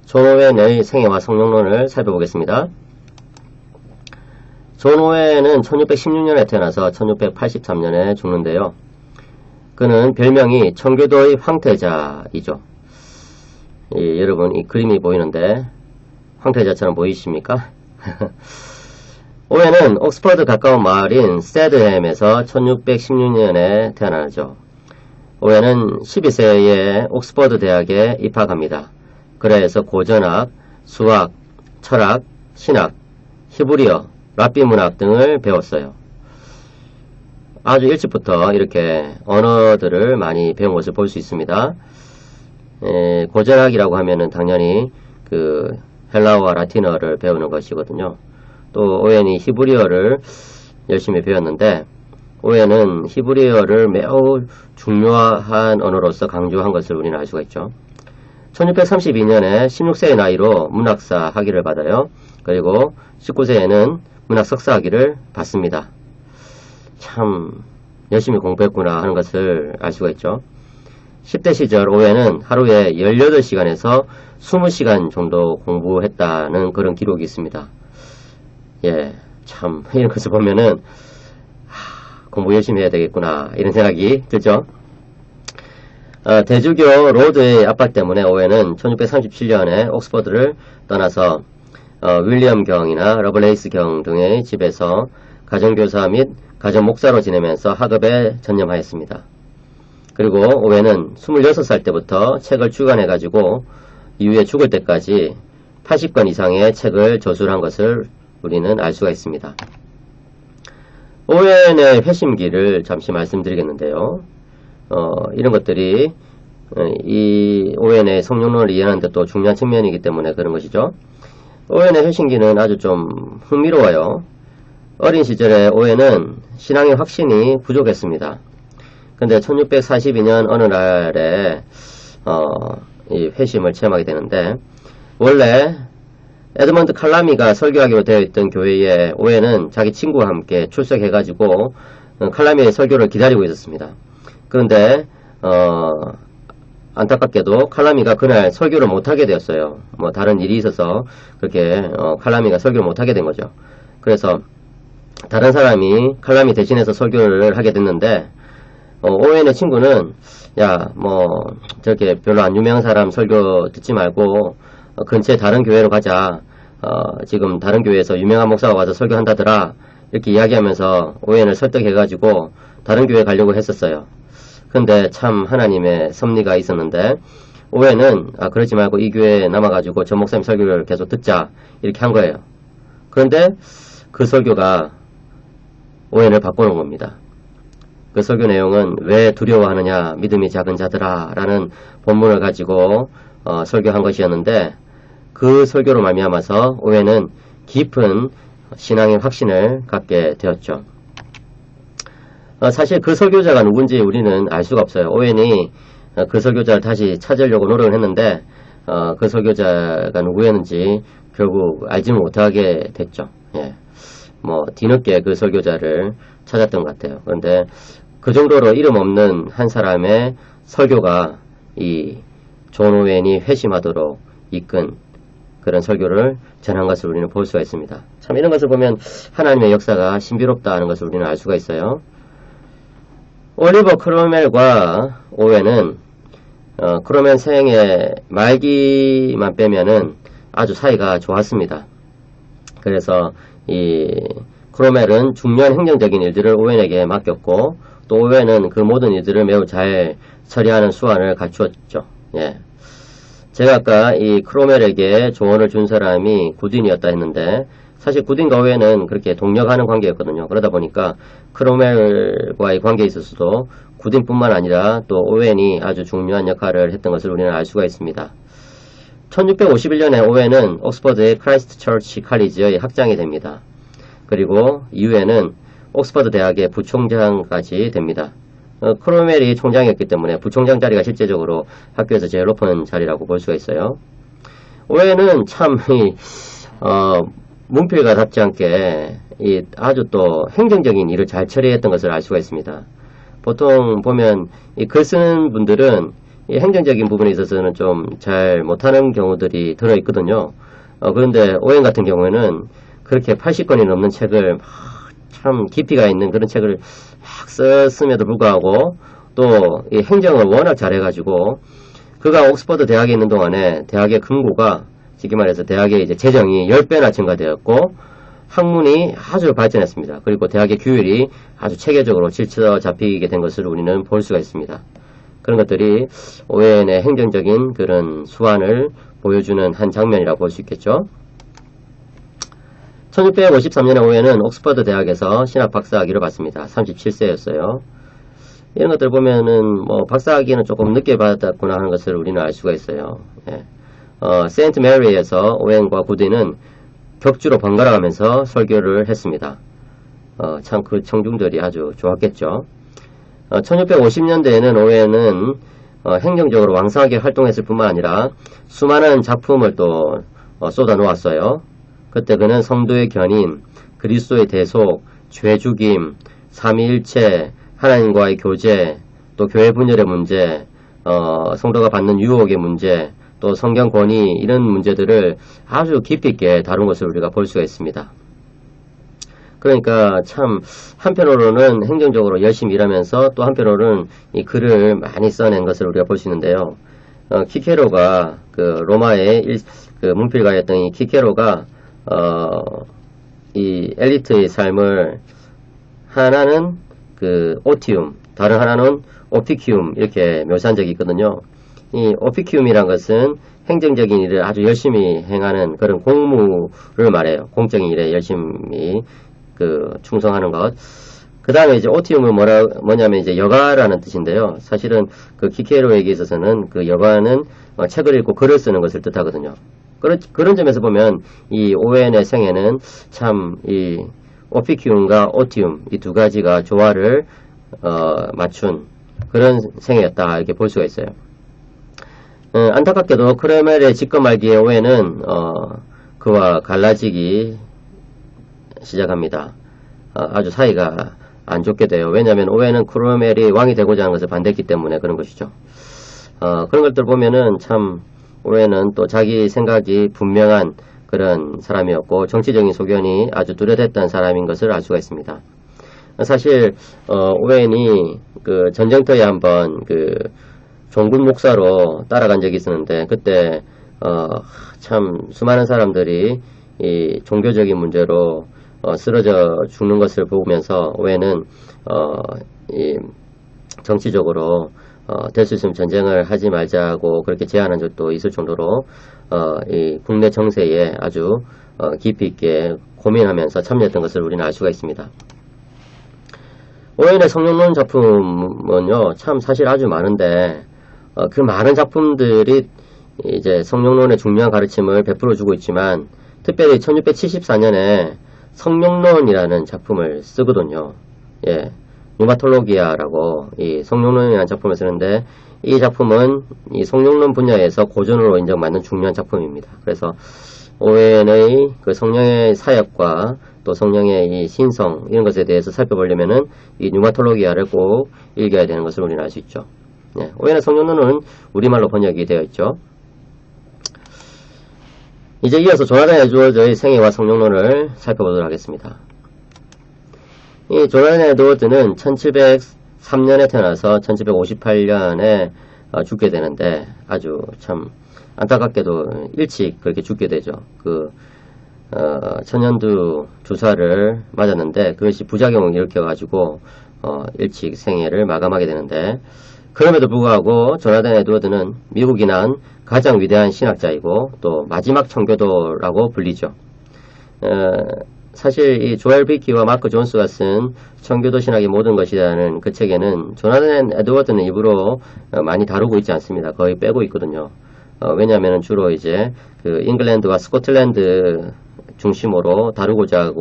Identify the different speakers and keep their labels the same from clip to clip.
Speaker 1: 존 오웬의 생애와 성령론을 살펴보겠습니다. 존 오웬은 1616년에 태어나서 1683년에 죽는데요. 그는 별명이 청교도의 황태자이죠. 여러분 이 그림이 보이는데 황태자처럼 보이십니까? 오웬은 옥스퍼드 가까운 마을인 세드햄에서 1616년에 태어나죠. 오웬은 12세에 옥스퍼드 대학에 입학합니다. 그래서 고전학, 수학, 철학, 신학, 히브리어, 랍비 문학 등을 배웠어요. 아주 일찍부터 이렇게 언어들을 많이 배운 것을 볼 수 있습니다. 고전학이라고 하면은 당연히 그 헬라어와 라틴어를 배우는 것이거든요. 또 오웬이 히브리어를 열심히 배웠는데 오웬은 히브리어를 매우 중요한 언어로서 강조한 것을 우리는 알 수가 있죠. 1632년에 16세의 나이로 문학사 학위를 받아요. 그리고 19세에는 문학 석사 학위를 받습니다. 참 열심히 공부했구나 하는 것을 알 수가 있죠. 10대 시절 오웬은 하루에 18시간에서 20시간 정도 공부했다는 그런 기록이 있습니다. 참 이런 것을 보면은 공부 열심히 해야 되겠구나 이런 생각이 들죠. 대주교 로드의 압박 때문에 오웬은 1637년에 옥스퍼드를 떠나서 윌리엄 경이나 러블레이스 경 등의 집에서 가정교사 및 가정목사로 지내면서 학업에 전념하였습니다. 그리고 오웬은 26살 때부터 책을 출간해가지고 이후에 죽을 때까지 80권 이상의 책을 저술한 것을 우리는 알 수가 있습니다. 오웬의 회심기를 잠시 말씀드리겠는데요. 이런 것들이 이 오웬의 성령론을 이해하는 데 또 중요한 측면이기 때문에 그런 것이죠. 오웬의 회심기는 아주 좀 흥미로워요. 어린 시절에 오웬은 신앙의 확신이 부족했습니다. 근데 1642년 어느 날에 이 회심을 체험하게 되는데 원래 에드먼드 칼라미가 설교하기로 되어 있던 교회에 오웬은 자기 친구와 함께 출석해가지고 칼라미의 설교를 기다리고 있었습니다. 그런데 안타깝게도 칼라미가 그날 설교를 못하게 되었어요. 뭐 다른 일이 있어서 그렇게 칼라미가 설교를 못하게 된 거죠. 그래서 다른 사람이 칼라미 대신해서 설교를 하게 됐는데 오웬의 친구는 야 뭐 저렇게 별로 안 유명한 사람 설교 듣지 말고 근처에 다른 교회로 가자. 지금 다른 교회에서 유명한 목사가 와서 설교한다더라. 이렇게 이야기하면서 오웬을 설득해가지고 다른 교회 가려고 했었어요. 근데 참 하나님의 섭리가 있었는데 오웬은 그러지 말고 이 교회에 남아가지고 전 목사님 설교를 계속 듣자 이렇게 한 거예요. 그런데 그 설교가 오웬을 바꿔놓은 겁니다. 그 설교 내용은 왜 두려워하느냐 믿음이 작은 자들아 라는 본문을 가지고 설교한 것이었는데 그 설교로 말미암아서 오웬은 깊은 신앙의 확신을 갖게 되었죠. 사실 그 설교자가 누군지 우리는 알 수가 없어요. 오웬이 그 설교자를 다시 찾으려고 노력을 했는데 그 설교자가 누구였는지 결국 알지는 못하게 됐죠. 뭐 뒤늦게 그 설교자를 찾았던 것 같아요. 그런데 그 정도로 이름 없는 한 사람의 설교가 이 존 오웬이 회심하도록 이끈 그런 설교를 전한 것을 우리는 볼 수가 있습니다. 참 이런 것을 보면 하나님의 역사가 신비롭다는 것을 우리는 알 수가 있어요. 올리버 크로멜과 오웬은 크로멜 생의 말기만 빼면은 아주 사이가 좋았습니다. 그래서 이 크로멜은 중요한 행정적인 일들을 오웬에게 맡겼고 또 오웬은 그 모든 일들을 매우 잘 처리하는 수완을 갖추었죠. 제가 아까 이 크로멜에게 조언을 준 사람이 구딘이었다 했는데 사실 구딘과 오웬은 그렇게 동력하는 관계였거든요. 그러다 보니까 크로멜과의 관계에 있어서도 구딘뿐만 아니라 또 오웬이 아주 중요한 역할을 했던 것을 우리는 알 수가 있습니다. 1651년에 오웬은 옥스퍼드의 크라이스트 처치 칼리지의 학장이 됩니다. 그리고 이후에는 옥스퍼드 대학의 부총장까지 됩니다. 크로멜이 총장이었기 때문에 부총장 자리가 실제적으로 학교에서 제일 높은 자리라고 볼 수가 있어요. 오웬은 참 문필가답지 않게 아주 또 행정적인 일을 잘 처리했던 것을 알 수가 있습니다. 보통 보면 이 글 쓰는 분들은 이 행정적인 부분에 있어서는 좀 잘 못하는 경우들이 들어있거든요. 그런데 오웬 같은 경우에는 그렇게 80권이 넘는 책을 참 깊이가 있는 그런 책을 막 썼음에도 불구하고 또 이 행정을 워낙 잘해가지고 그가 옥스퍼드 대학에 있는 동안에 대학의 금고가 쉽게 말해서 대학의 이제 재정이 10배나 증가되었고 학문이 아주 발전했습니다. 그리고 대학의 규율이 아주 체계적으로 질서 잡히게 된 것을 우리는 볼 수가 있습니다. 그런 것들이 오웬의 행정적인 그런 수완을 보여주는 한 장면이라고 볼 수 있겠죠. 1653년에 오웬은 옥스퍼드 대학에서 신학 박사학위를 받습니다. 37세였어요. 이런 것들 보면은 뭐 박사학위는 조금 늦게 받았구나 하는 것을 우리는 알 수가 있어요. 예. 세인트 메리에서 오웬과 구디는 격주로 번갈아 가면서 설교를 했습니다. 참 그 청중들이 아주 좋았겠죠. 1650년대에는 오웬은 행정적으로 왕성하게 활동했을 뿐만 아니라 수많은 작품을 또 쏟아 놓았어요. 그때 그는 성도의 견인, 그리스도의 대속, 죄죽임, 삼위일체, 하나님과의 교제, 또 교회 분열의 문제, 성도가 받는 유혹의 문제, 또 성경 권위 이런 문제들을 아주 깊이 있게 다룬 것을 우리가 볼 수가 있습니다. 그러니까 참 한편으로는 행정적으로 열심히 일하면서 또 한편으로는 이 글을 많이 써낸 것을 우리가 볼 수 있는데요. 키케로가 그 로마의 그 문필가였던 이 키케로가 이 엘리트의 삶을 하나는 그 오티움, 다른 하나는 오피키움 이렇게 묘사한 적이 있거든요. 이 오피키움이란 것은 행정적인 일을 아주 열심히 행하는 그런 공무를 말해요. 공적인 일에 열심히 그 충성하는 것. 그 다음에 이제 오티움은 뭐냐면 이제 여가라는 뜻인데요. 사실은 그 키케로에게 있어서는 그 여가는 책을 읽고 글을 쓰는 것을 뜻하거든요. 그런 점에서 보면 이 오웬의 생애는 참 이 오피키움과 오티움 이 두 가지가 조화를 맞춘 그런 생애였다 이렇게 볼 수가 있어요. 안타깝게도 크레멜의 집권 말기에 오웬은 그와 갈라지기 시작합니다. 아주 사이가 안 좋게 돼요. 왜냐하면 오웬은 크레멜이 왕이 되고자 하는 것을 반대했기 때문에 그런 것이죠. 그런 것들 보면은 참 오웬은 또 자기 생각이 분명한 그런 사람이었고 정치적인 소견이 아주 뚜렷했던 사람인 것을 알 수가 있습니다. 사실 오웬이 그 전쟁터에 한번 그 종군 목사로 따라간 적이 있었는데 그때 참 수많은 사람들이 이 종교적인 문제로 쓰러져 죽는 것을 보면서 오웬은 이 정치적으로 될 수 있으면 전쟁을 하지 말자고 그렇게 제안한 적도 있을 정도로 이 국내 정세에 아주 깊이 있게 고민하면서 참여했던 것을 우리는 알 수가 있습니다. 오웬의 성령론 작품은요 참 사실 아주 많은데 그 많은 작품들이 이제 성령론의 중요한 가르침을 베풀어주고 있지만 특별히 1674년에 성령론이라는 작품을 쓰거든요. 예, 뉴마톨로기아라고 이 성령론이라는 작품을 쓰는데 이 작품은 이 성령론 분야에서 고전으로 인정받는 중요한 작품입니다. 그래서 오웬의 그 성령의 사역과 또 성령의 이 신성 이런 것에 대해서 살펴보려면은 이 뉴마톨로기아를 꼭 읽어야 되는 것을 우리는 알 수 있죠. 네, 오웬의 성령론은 우리말로 번역이 되어 있죠. 이제 이어서 조나단 에드워즈의 생애와 성령론을 살펴보도록 하겠습니다. 이 조나단 에드워즈는 1703년에 태어나서 1758년에 죽게 되는데 아주 참 안타깝게도 일찍 그렇게 죽게 되죠. 그 천연두 주사를 맞았는데 그것이 부작용을 일으켜가지고 일찍 생애를 마감하게 되는데 그럼에도 불구하고 조나단 에드워드는 미국이 낳은 가장 위대한 신학자이고 또 마지막 청교도라고 불리죠. 사실 이 조엘 비키와 마크 존스가 쓴 청교도 신학의 모든 것이라는 그 책에는 조나단 에드워드는 일부러 많이 다루고 있지 않습니다. 거의 빼고 있거든요. 왜냐하면 주로 이제 그 잉글랜드와 스코틀랜드 중심으로 다루고자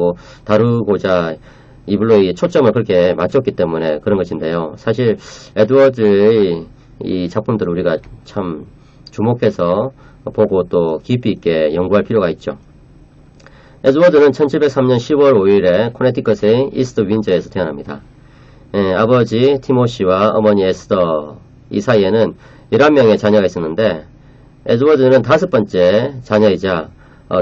Speaker 1: 이블로의 초점을 그렇게 맞췄기 때문에 그런 것인데요. 사실 에드워즈의 이 작품들을 우리가 참 주목해서 보고 또 깊이 있게 연구할 필요가 있죠. 에드워드는 1703년 10월 5일에 코네티컷의 이스트 윈저에서 태어납니다. 아버지 티모시와 어머니 에스더 이 사이에는 11명의 자녀가 있었는데 에드워드는 5번째 자녀이자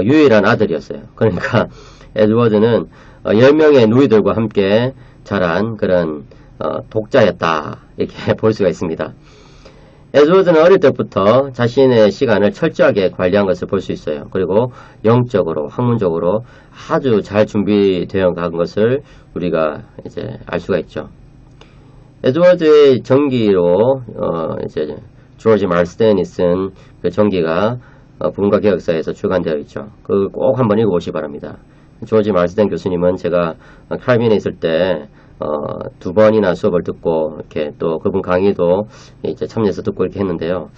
Speaker 1: 유일한 아들이었어요. 그러니까 에드워드는 10명의 누이들과 함께 자란 그런 독자였다 이렇게 볼 수가 있습니다. 에드워드는 어릴 때부터 자신의 시간을 철저하게 관리한 것을 볼 수 있어요. 그리고 영적으로, 학문적으로 아주 잘 준비되어 간 것을 우리가 이제 알 수가 있죠. 에드워드의 전기로 이제 조지 말스텐이 쓴 그 전기가 부흥과 개혁사에서 출간되어 있죠. 그 꼭 한번 읽어보시기 바랍니다. 조지 말스텐 교수님은 제가 칼빈에 있을 때 2번이나 수업을 듣고 이렇게 또 그분 강의도 이제 참여해서 듣고 이렇게 했는데요.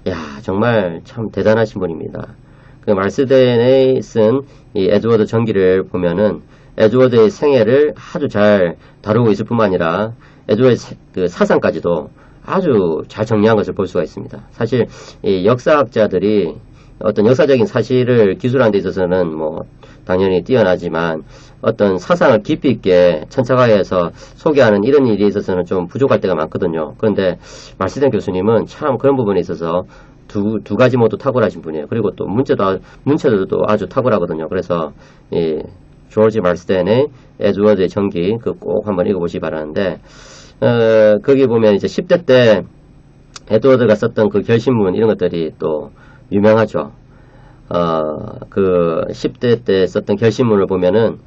Speaker 1: 야, 정말 참 대단하신 분입니다. 그 말스텐이 쓴 이 에드워드 전기를 보면은 에드워드의 생애를 아주 잘 다루고 있을 뿐만 아니라 에드워드의 그 사상까지도 아주 잘 정리한 것을 볼 수가 있습니다. 사실 이 역사학자들이 어떤 역사적인 사실을 기술하는 데 있어서는 뭐 당연히 뛰어나지만 어떤 사상을 깊이 있게 천착하여서 소개하는 이런 일에 있어서는 좀 부족할 때가 많거든요. 그런데 말스텐 교수님은 참 그런 부분에 있어서 두 가지 모두 탁월하신 분이에요. 그리고 또 문체들도 아주 탁월하거든요. 그래서 이 조지 말스텐의 에드워드의 전기 그 꼭 한번 읽어보시기 바라는데 거기 보면 이제 10대 때 에드워드가 썼던 그 결심문 이런 것들이 또 유명하죠. 그 10대 때 썼던 결심문을 보면은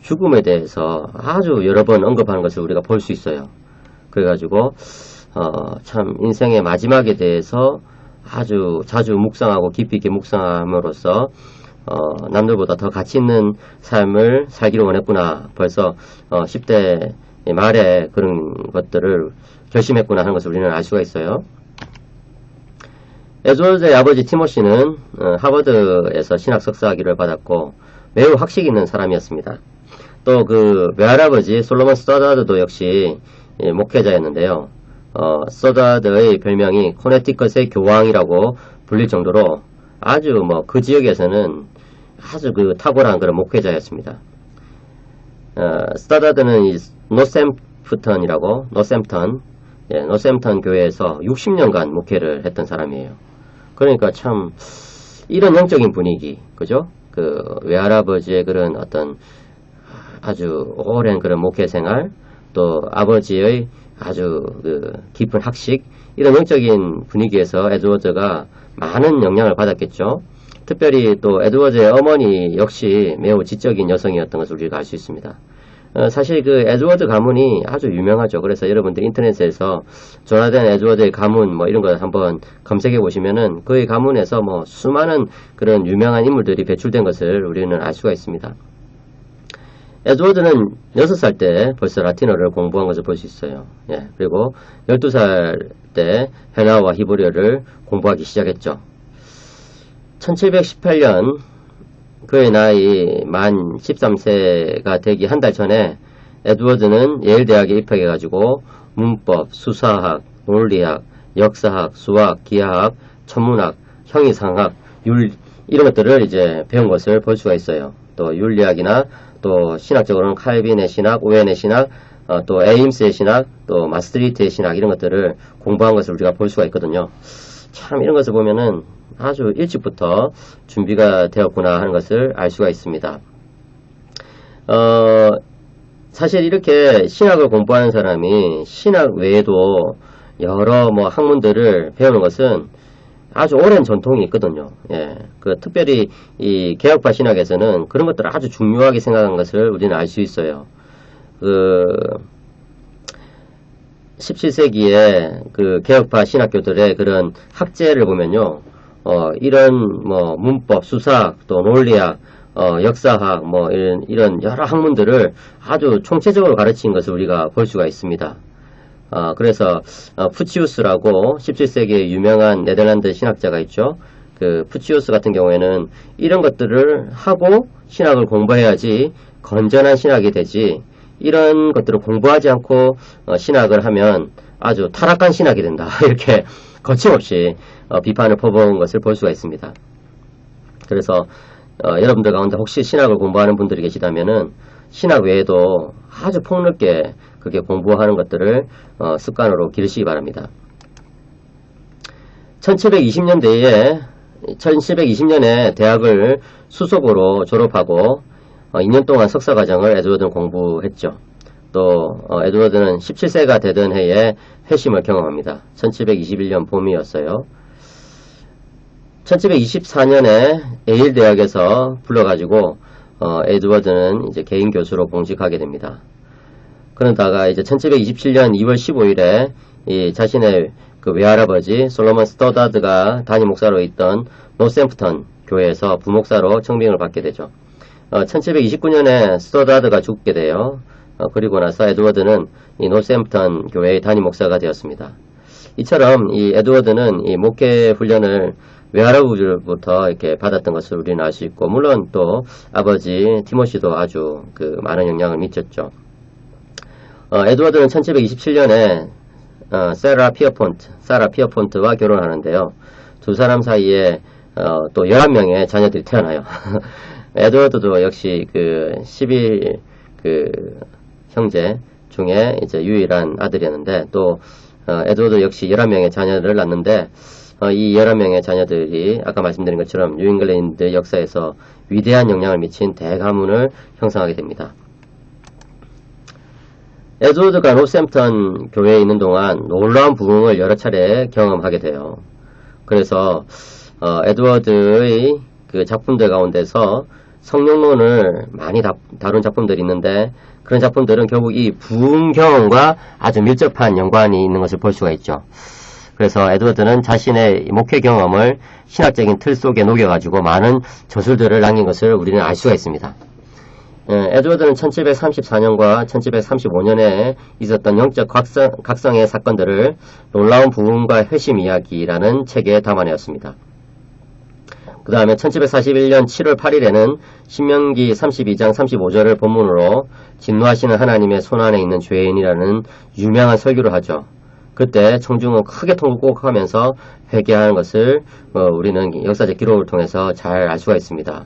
Speaker 1: 죽음에 대해서 아주 여러 번 언급하는 것을 우리가 볼 수 있어요. 그래가지고 참 인생의 마지막에 대해서 아주 자주 묵상하고 깊이 있게 묵상함으로써 남들보다 더 가치 있는 삶을 살기로 원했구나. 벌써 10대 말에 그런 것들을 결심했구나 하는 것을 우리는 알 수가 있어요. 에드워드의 아버지 티모시는 하버드에서 신학 석사학위를 받았고 매우 학식 있는 사람이었습니다. 또 그 외할아버지 솔로몬 스터다드도 역시 목회자였는데요. 스터다드의 별명이 코네티컷의 교황이라고 불릴 정도로 아주 뭐 그 지역에서는 아주 그 탁월한 그런 목회자였습니다. 스터다드는 이 노샘턴 교회에서 60년간 목회를 했던 사람이에요. 그러니까 참 이런 영적인 분위기, 그죠? 그 외할아버지의 그런 어떤 아주 오랜 그런 목회 생활, 또 아버지의 아주 그 깊은 학식, 이런 영적인 분위기에서 에드워드가 많은 영향을 받았겠죠. 특별히 또 에드워드의 어머니 역시 매우 지적인 여성이었던 것을 우리가 알 수 있습니다. 사실 그 에드워드 가문이 아주 유명하죠. 그래서 여러분들 인터넷에서 조나단 에드워드의 가문 뭐 이런 거 한번 검색해 보시면은 그의 가문에서 뭐 수많은 그런 유명한 인물들이 배출된 것을 우리는 알 수가 있습니다. 에드워드는 6살 때 벌써 라틴어를 공부한 것을 볼 수 있어요. 예, 그리고 12살 때 헬라어와 히브리어를 공부하기 시작했죠. 1718년 그의 나이 만 13세가 되기 한 달 전에 에드워드는 예일 대학에 입학해가지고 문법, 수사학, 논리학, 역사학, 수학, 기하학, 천문학, 형이상학, 이런 것들을 이제 배운 것을 볼 수가 있어요. 또 윤리학이나 또 신학적으로는 칼빈의 신학, 오웬의 신학, 또 에임스의 신학, 또 마스트리트의 신학 이런 것들을 공부한 것을 우리가 볼 수가 있거든요. 참 이런 것을 보면은 아주 일찍부터 준비가 되었구나 하는 것을 알 수가 있습니다. 사실 이렇게 신학을 공부하는 사람이 신학 외에도 여러 뭐 학문들을 배우는 것은 아주 오랜 전통이 있거든요. 예, 그 특별히 이 개혁파 신학에서는 그런 것들을 아주 중요하게 생각한 것을 우리는 알 수 있어요. 그 17세기에 그 개혁파 신학교들의 그런 학제를 보면요. 이런 뭐 문법, 수사학, 또 논리학, 역사학 뭐 이런 여러 학문들을 아주 총체적으로 가르친 것을 우리가 볼 수가 있습니다. 그래서 푸치우스라고 17세기에 유명한 네덜란드 신학자가 있죠. 그 푸치우스 같은 경우에는 이런 것들을 하고 신학을 공부해야지 건전한 신학이 되지, 이런 것들을 공부하지 않고 신학을 하면 아주 타락한 신학이 된다. 이렇게 거침없이 비판을 퍼부은 것을 볼 수가 있습니다. 그래서 여러분들 가운데 혹시 신학을 공부하는 분들이 계시다면은 신학 외에도 아주 폭넓게 그렇게 공부하는 것들을 습관으로 기르시기 바랍니다. 1720년에 대학을 수석으로 졸업하고 2년 동안 석사과정을 에드워드는 공부했죠. 또 에드워드는 17세가 되던 해에 회심을 경험합니다. 1721년 봄이었어요. 1724년에 에일 대학에서 불러가지고 에드워드는 이제 개인 교수로 봉직하게 됩니다. 그러다가 이제 1727년 2월 15일에 이 자신의 그 외할아버지 솔로몬 스토다드가 담임 목사로 있던 노샘프턴 교회에서 부목사로 청빙을 받게 되죠. 1729년에 스토다드가 죽게 돼요. 그리고 나서 에드워드는 이 노샘프턴 교회의 담임 목사가 되었습니다. 이처럼 이 에드워드는 이 목회 훈련을 외할아버지로부터 이렇게 받았던 것을 우리는 알 수 있고, 물론 또 아버지 티모시도 아주 그 많은 영향을 미쳤죠. 에드워드는 1727년에 사라 피어폰트와 결혼하는데요. 두 사람 사이에 또 11명의 자녀들이 태어나요. 에드워드도 역시 그 11 형제 중에 이제 유일한 아들이었는데, 또 에드워드 역시 11명의 자녀를 낳는데, 이 11명의 자녀들이 아까 말씀드린 것처럼 뉴잉글랜드 역사에서 위대한 영향을 미친 대가문을 형성하게 됩니다. 에드워드가 노샘프턴 교회에 있는 동안 놀라운 부흥을 여러 차례 경험하게 돼요. 그래서 에드워드의 그 작품들 가운데서 성령론을 많이 다룬 작품들이 있는데, 그런 작품들은 결국 이 부흥 경험과 아주 밀접한 연관이 있는 것을 볼 수가 있죠. 그래서 에드워드는 자신의 목회 경험을 신학적인 틀 속에 녹여가지고 많은 저술들을 남긴 것을 우리는 알 수가 있습니다. 에드워드는 1734년과 1735년에 있었던 영적 각성의 사건들을 놀라운 부흥과 회심 이야기라는 책에 담아내었습니다. 그 다음에 1741년 7월 8일에는 신명기 32장 35절을 본문으로 진노하시는 하나님의 손안에 있는 죄인이라는 유명한 설교를 하죠. 그때 청중은 크게 통곡하면서 회개하는 것을 우리는 역사적 기록을 통해서 잘 알 수가 있습니다.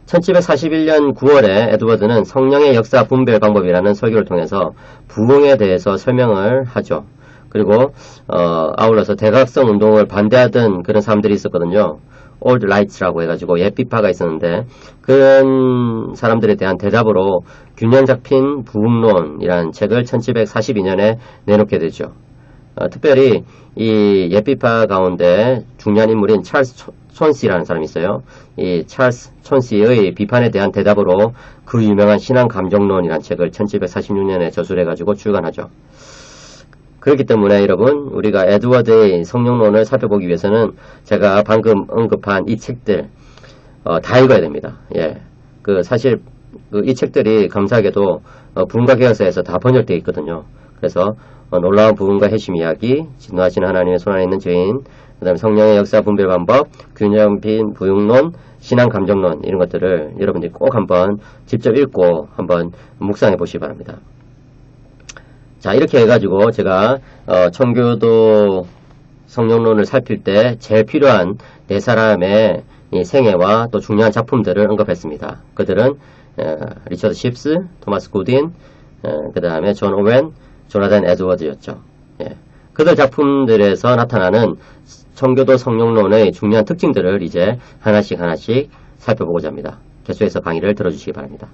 Speaker 1: 1741년 9월에 에드워드는 성령의 역사 분별 방법이라는 설교를 통해서 부흥에 대해서 설명을 하죠. 그리고 아울러서 대각성 운동을 반대하던 그런 사람들이 있었거든요. Old Rights라고 해가지고 옛비파가 있었는데, 그런 사람들에 대한 대답으로 균형 잡힌 부흥론이라는 책을 1742년에 내놓게 되죠. 특별히 이 옛비파 가운데 중요한 인물인 찰스 촌시라는 사람이 있어요. 이 찰스 촌시의 비판에 대한 대답으로 그 유명한 신앙 감정론이라는 책을 1746년에 저술해가지고 출간하죠. 그렇기 때문에 여러분, 우리가 에드워드의 성령론을 살펴보기 위해서는 제가 방금 언급한 이 책들 다 읽어야 됩니다. 예, 사실 이 책들이 감사하게도 부흥과 개혁사에서 다 번역되어 있거든요. 그래서 놀라운 부흥과 회심 이야기, 진노하시는 하나님의 손안에 있는 죄인, 그 다음에 성령의 역사 분별 방법, 균형 잡힌 부흥론, 신앙 감정론, 이런 것들을 여러분들이 꼭 한번 직접 읽고 한번 묵상해 보시기 바랍니다. 자, 이렇게 해가지고 제가 청교도 성령론을 살필 때 제일 필요한 네 사람의 이 생애와 또 중요한 작품들을 언급했습니다. 그들은 리처드 쉽스, 토마스 구딘, 그 다음에 존 오웬, 조나단 에드워드였죠. 예. 그들 작품들에서 나타나는 청교도 성령론의 중요한 특징들을 이제 하나씩 살펴보고자 합니다. 계속해서 강의를 들어주시기 바랍니다.